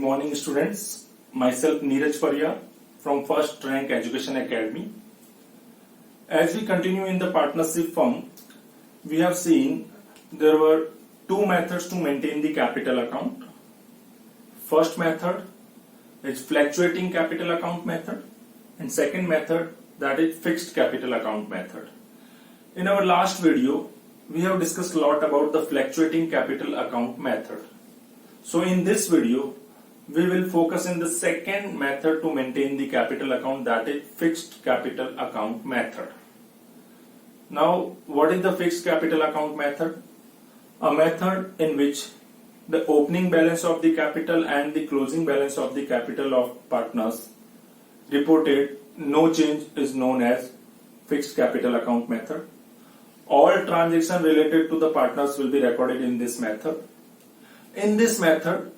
morning students. Myself Neeraj Parya from First Rank Education Academy. As we continue in the partnership firm, we have seen there were two methods to maintain the capital account. First method is fluctuating capital account method and second method, that is fixed capital account method. In our last video, we have discussed a lot about the fluctuating capital account method. So in this video, we will focus on the second method to maintain the capital account, that is fixed capital account method. Now, what is the fixed capital account method? A method in which the opening balance of the capital and the closing balance of the capital of partners reported no change is known as fixed capital account method. All transactions related to the partners will be recorded in this method. In this method,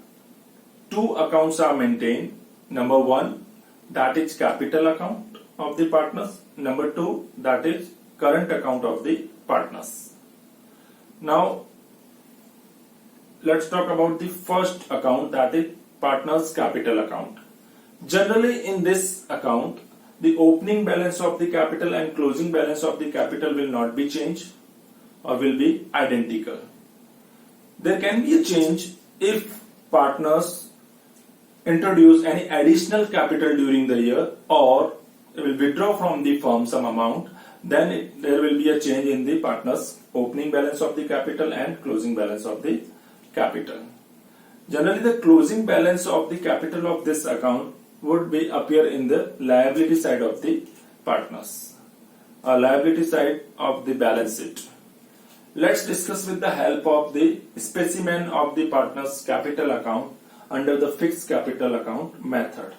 two accounts are maintained. Number one, that is capital account of the partners. Number two, that is current account of the partners. Now, let's talk about the first account, that is partners capital account. Generally, in this account, the opening balance of the capital and closing balance of the capital will not be changed or will be identical. There can be a change if partners introduce any additional capital during the year or will withdraw from the firm some amount, then there will be a change in the partners' opening balance of the capital and closing balance of the capital. Generally, the closing balance of the capital of this account would be appear in the liability side of the partners, or liability side of the balance sheet. Let's discuss with the help of the specimen of the partners capital account under the fixed capital account method.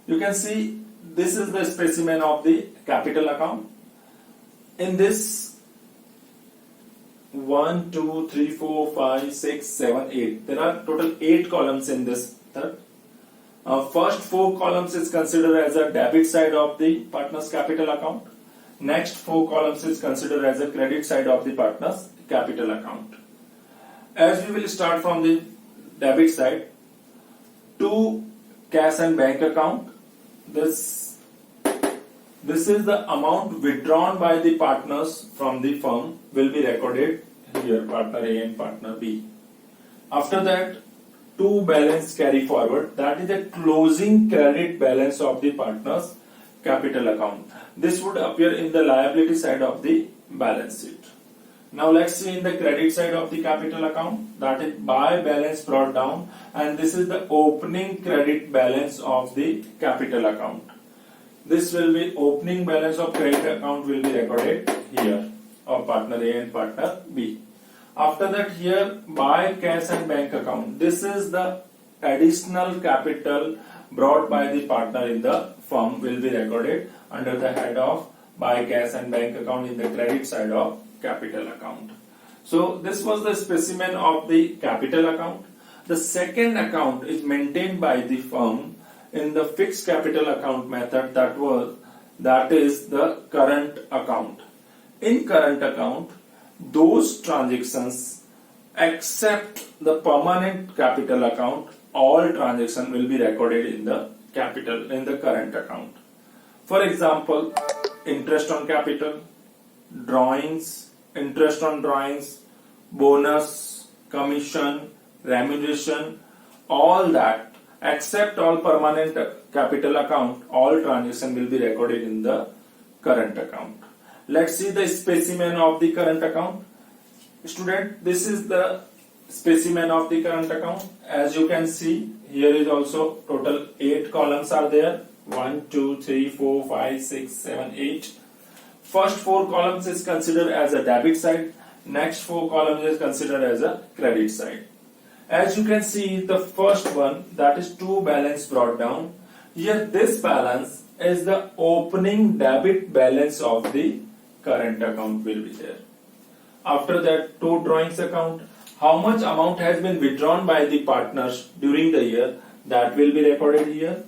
You can see this is the specimen of the capital account. In this 1, 2, 3, 4, 5, 6, 7, 8. There are total 8 columns in this method. First 4 columns is considered as a debit side of the partner's capital account. Next 4 columns is considered as a credit side of the partner's capital account. As we will start from the debit side, to cash and bank account, this is the amount withdrawn by the partners from the firm will be recorded here, partner A and partner B. After that, to balance carry forward, that is the closing credit balance of the partner's capital account. This would appear in the liability side of the balance sheet. Now let's see in the credit side of the capital account, that is by balance brought down, and this is the opening credit balance of the capital account. This will be opening balance of credit account will be recorded here of partner A and partner B. After that, here by cash and bank account, this is the additional capital brought by the partner in the firm will be recorded under the head of by cash and bank account in the credit side of capital account. So this was the specimen of the capital account. The second account is maintained by the firm in the fixed capital account method, that is the current account. In current account, those transactions except the permanent capital account, all transactions will be recorded in the current account. For example, interest on capital, drawings, interest on drawings, bonus, commission, remuneration, all that except all permanent capital account, all transactions will be recorded in the current account. Let's see the specimen of the current account. Student, this is the specimen of the current account. As you can see, here is also total 8 columns are there. 1, 2, 3, 4, 5, 6, 7, 8. First 4 columns is considered as a debit side. Next 4 columns is considered as a credit side. As you can see, the first one, that is to balance brought down. Here this balance is the opening debit balance of the current account will be there. After that, to drawings account, how much amount has been withdrawn by the partners during the year, that will be recorded here.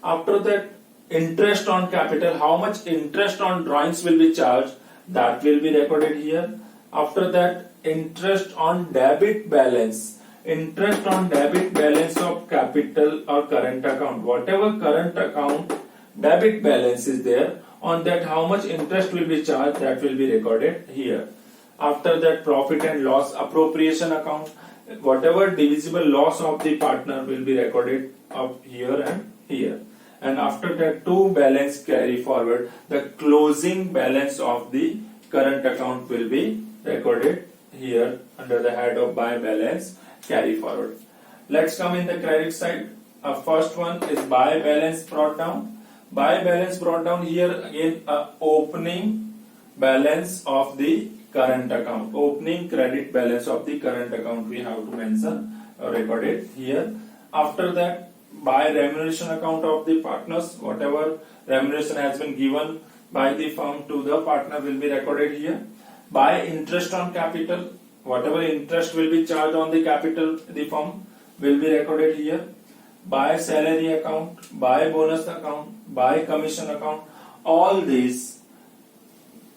After that, interest on capital, how much interest on drawings will be charged, that will be recorded here. After that, interest on debit balance interest on debit balance of capital or current account. Whatever current account debit balance is there, on that how much interest will be charged, that will be recorded here. After that, profit and loss appropriation account, whatever divisible loss of the partner will be recorded up here and here. And after that, to balance carry forward, the closing balance of the current account will be recorded here under the head of buy balance carry forward. Let's come in the credit side. First one is buy balance brought down. Buy balance brought down here again, opening balance of the current account. Opening credit balance of the current account we have to mention or record it here. After that, by remuneration account of the partners, whatever remuneration has been given by the firm to the partner will be recorded here. By interest on capital, whatever interest will be charged on the capital the firm will be recorded here. By salary account, by bonus account, by commission account, all these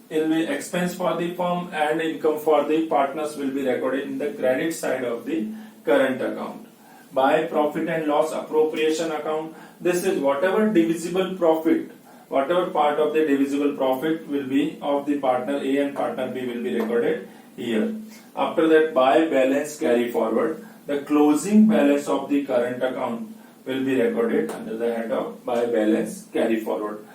will be expense for the firm and income for the partners will be recorded in the credit side of the current account. By profit and loss appropriation account, this is whatever divisible profit, whatever part of the divisible profit will be of the partner A and partner B will be recorded here. After that, by balance carry forward, the closing balance of the current account will be recorded under the head of by balance carry forward.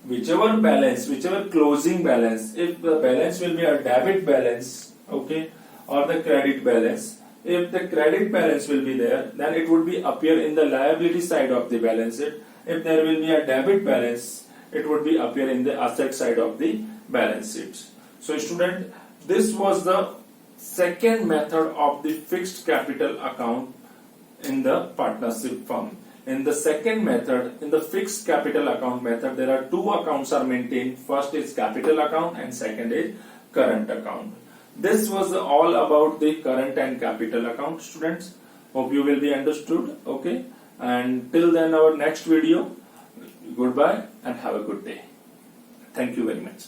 Whichever balance, whichever closing balance, if the balance will be a debit balance, okay, or the credit balance, if the credit balance will be there, then it would be appear in the liability side of the balance sheet. If there will be a debit balance, it would be appear in the asset side of the balance sheet. So student, this was the second method of the fixed capital account in the partnership firm. In the second method, in the fixed capital account method, there are two accounts are maintained. First is capital account and second is current account. This was all about the current and capital account, students. Hope you will be understood. Okay, and till then, our next video. Goodbye and have a good day. Thank you very much.